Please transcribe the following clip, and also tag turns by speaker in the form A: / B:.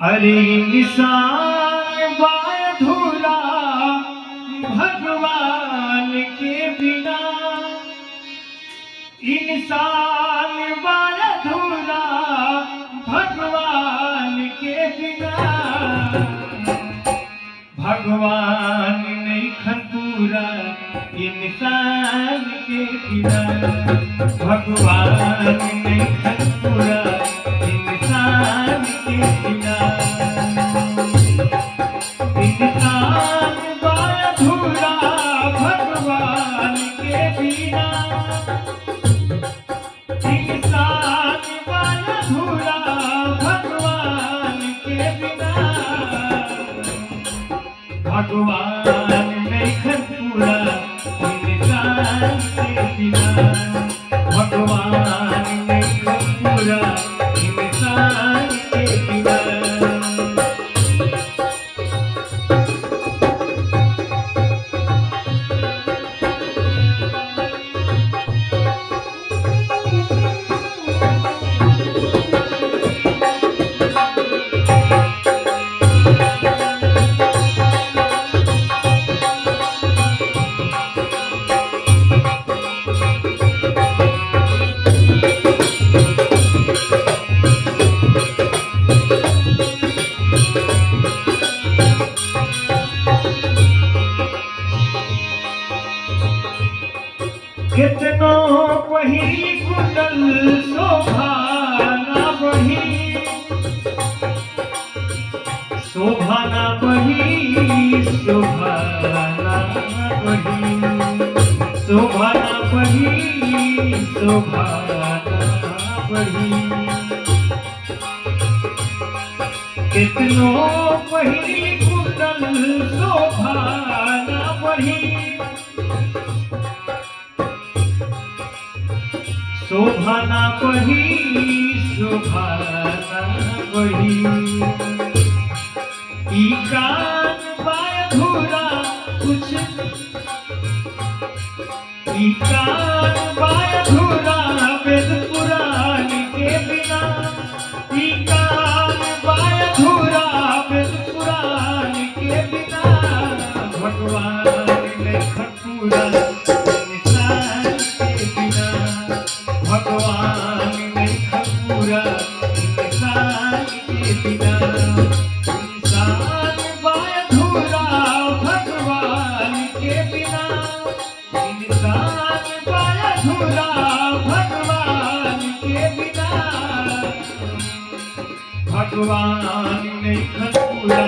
A: अरे इंसान अधूरा भगवान के बिना, इंसान अधूरा भगवान के बिना, भगवान नहीं खतूरा इंसान के बिना, भगवान नहीं खतूरा इंसान के बिना, इंसान अधूरा भगवान के बिना, इंसान अधूरा भगवान के बिना, भगवान नहीं खतूरा इंसान के बिना, भगवान नहीं खतूरा इंसान के बिना। कितनो वही कुंडल शोभा ना बढ़ी, शोभा ना बढ़ी, शोभा ना बढ़ी, शोभा ना बढ़ी, शोभा ना बढ़ी, कितनो वही कुंडल शोभा ना बढ़ी, शोभा ना बढ़ी, शोभा ना बढ़ी, ई कान अधूरा कुछ, ई कान अधूरा वेद पुराण के बिना, ई कान अधूरा वेद पुराण के बिना, भगवान नहीं खतूरा इंसान के बिना, भगवान नहीं खतूरा इंसान के बिना, इंसान अधूरा भगवान के बिना, इंसान अधूरा भगवान के बिना, भगवान नहीं खतूरा